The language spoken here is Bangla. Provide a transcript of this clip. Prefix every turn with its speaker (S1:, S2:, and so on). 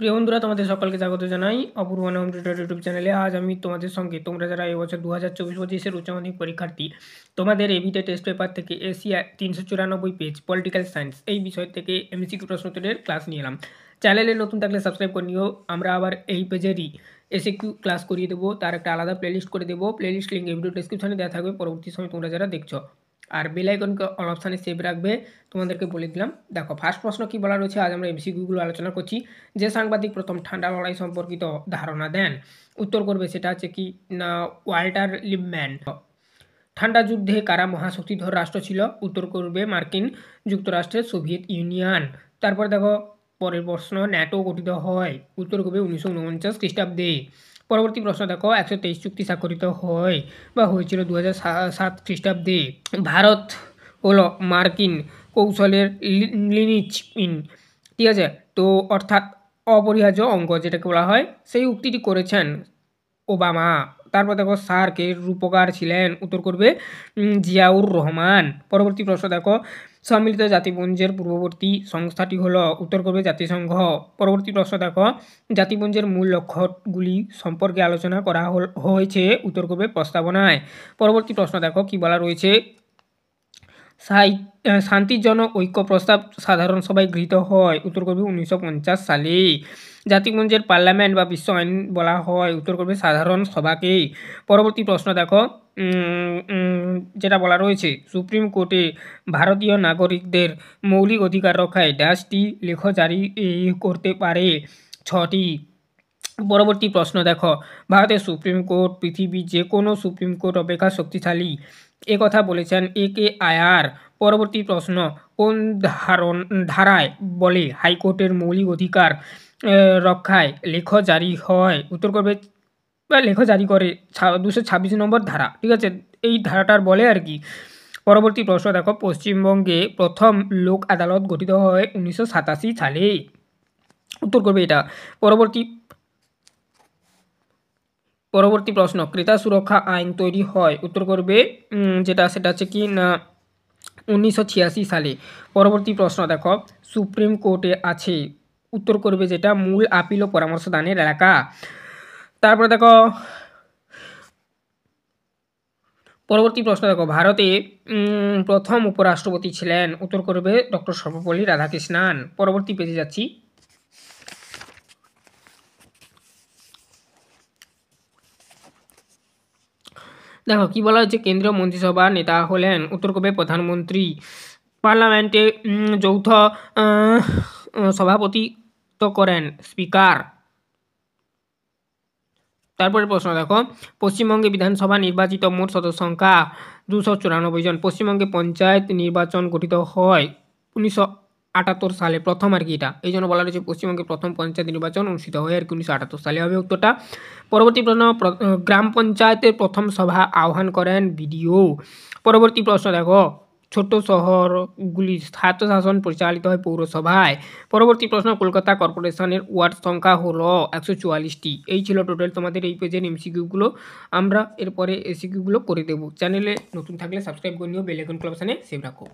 S1: প্রিয় বন্ধুরা, তোমাদের সকলকে স্বাগত জানাই অপূর্ব হোম টিউটর ইউটিউব চ্যানেলে। আজ আমি তোমাদের সঙ্গে তোমরা যারা এবছর 2024-25 উচ্চ মাধ্যমিক পরীক্ষার্থী, তোমাদের এবিটে টেস্ট পেপার থেকে এশিয়া 394 পেজ পলিটিক্যাল সায়েন্স এই বিষয় থেকে এমসিকিউ প্রশ্নোত্তরের ক্লাস নিয়ে এলাম। চ্যানেলে নতুন থাকলে সাবস্ক্রাইব করে নিও। আমরা আবার এই পেজেরই এসিকিউ ক্লাস করিয়ে দেবো, তার একটা আলাদা প্লেলিস্ট করে দেবো। প্লেলিস্ট লিঙ্ক এই ভিডিও ডেসক্রিপশনে দেওয়া থাকবে। পরবর্তী সময় তোমরা যারা দেখছো আর বেল আইকনকে অল অপশানে সেভ রাখবে, তোমাদেরকে বলে দিলাম। দেখো, ফার্স্ট প্রশ্ন কি বলা রয়েছে, আজ আমরা এমসিকিউগুলো আলোচনা করছি। যে সাংবাদিক প্রথম ঠান্ডা লড়াই সম্পর্কিত ধারণা দেন, উত্তর করবে সেটা হচ্ছে কি না ওয়াল্টার লিপম্যান। ঠান্ডা যুদ্ধে কারা মহাশক্তিধর রাষ্ট্র ছিল, উত্তর করবে মার্কিন যুক্তরাষ্ট্রের সোভিয়েত ইউনিয়ন। তারপর দেখো পরের প্রশ্ন, ন্যাটো গঠিত হয়, উত্তর করবে 1949 খ্রিস্টাব্দে। পরবর্তী প্রশ্ন দেখো, 123 চুক্তি স্বাক্ষরিত হয় বা হয়েছিল 2007 খ্রিস্টাব্দে। ভারত হলো মার্কিন কৌশলের লিনিচপিন, ঠিক আছে, তো অর্থাৎ অপরিহার্য অঙ্গ যেটাকে বলা হয়, সেই উক্তিটি করেছেন ওবামা। তারপর দেখো সার্কের রূপকার ছিলেন, উত্তর করবে জিয়াউর রহমান। পরবর্তী প্রশ্ন দেখো, সম্মিলিত জাতিপুঞ্জের পূর্ববর্তী সংস্থাটি হলো, উত্তর করবে জাতিসংঘ। পরবর্তী প্রশ্ন দেখো, জাতিপুঞ্জের মূল লক্ষ্যগুলি সম্পর্কে আলোচনা করা হয়েছে, উত্তর করবে প্রস্তাবনায়। পরবর্তী প্রশ্ন দেখো কি বলা রয়েছে, শান্তির জন্য ঐক্য প্রস্তাব সাধারণ সভায় গৃহীত হয়, উত্তর করবে 1950 সালে। জাতিপুঞ্জের পার্লামেন্ট বা বিশ্ব আইন বলা হয়, উত্তর করবে সাধারণ সভাকেই। পরবর্তী প্রশ্ন দেখো, যেটা বলা রয়েছে, সুপ্রিম কোর্টে ভারতীয় নাগরিকদের মৌলিক অধিকার রক্ষায় ড্যাশটি লেখ জারি করতে পারে, 6টি। পরবর্তী প্রশ্ন দেখো, ভারতের সুপ্রিম কোর্ট পৃথিবীর যে কোনো সুপ্রিম কোর্ট অপেক্ষা শক্তিশালী, এ কথা বলেছেন একে আয়ার। পরবর্তী প্রশ্ন, কোন ধারায় বলে হাইকোর্টের মৌলিক অধিকার রক্ষায় লেখ জারি হয়, উত্তর করবে বা লেখ জারি করে 226 নম্বর ধারা, ঠিক আছে, এই ধারাটার বলে আর কি। পরবর্তী প্রশ্ন দেখো, পশ্চিমবঙ্গে প্রথম লোক আদালত গঠিত হয় 1987 সালে, উত্তর করবে এটা। পরবর্তী প্রশ্ন, ক্রেতা সুরক্ষা আইন তৈরি হয়, উত্তর করবে সেটা হচ্ছে কি না 1986 সালে। পরবর্তী প্রশ্ন দেখো, সুপ্রিম কোর্টে আছে, উত্তর করবে যেটা মূল আপিল ও পরামর্শ দানের এলাকা। তারপরে দেখো পরবর্তী প্রশ্ন দেখো, ভারতে প্রথম উপরাষ্ট্রপতি ছিলেন, উত্তর করবে ডক্টর সর্বপল্লী রাধাকৃষ্ণান। পরবর্তী পেজে যাচ্ছি। দেখো কি বলা হচ্ছে, কেন্দ্রীয় মন্ত্রিসভার নেতা হলেন, উত্তর করবে প্রধানমন্ত্রী। পার্লামেন্টে যৌথ সভাপতিত্ব করেন স্পিকার। তারপরে প্রশ্ন দেখো, পশ্চিমবঙ্গে বিধানসভা নির্বাচিত মোট সদস্য সংখ্যা 294 জন। পশ্চিমবঙ্গে পঞ্চায়েত নির্বাচন গঠিত হয় 1978 সালে, প্রথম আর কি এটা, এই জন্য বলা রয়েছে পশ্চিমবঙ্গে প্রথম পঞ্চায়েত নির্বাচন অনুষ্ঠিত হয় আর কি 1978 সালে হবে উত্তরটা। পরবর্তী প্রশ্ন, গ্রাম পঞ্চায়েতের প্রথম সভা আহ্বান করেন বিডিও। পরবর্তী প্রশ্ন দেখো, ছোট শহরগুলি স্বায়ত্তশাসন পরিচালিত হয় পৌরসভায়। পরবর্তী প্রশ্ন, কলকাতা কর্পোরেশনের ওয়ার্ড সংখ্যা হলো 144টি। এই ছিল টোটাল তোমাদের এই পেজের এমসিকিউগুলো। আমরা এরপরে এসিকিউগুলো করে দেবো। চ্যানেলে নতুন থাকলে সাবস্ক্রাইব করে নিও, বেল আইকন অপশানে সেভ রাখো।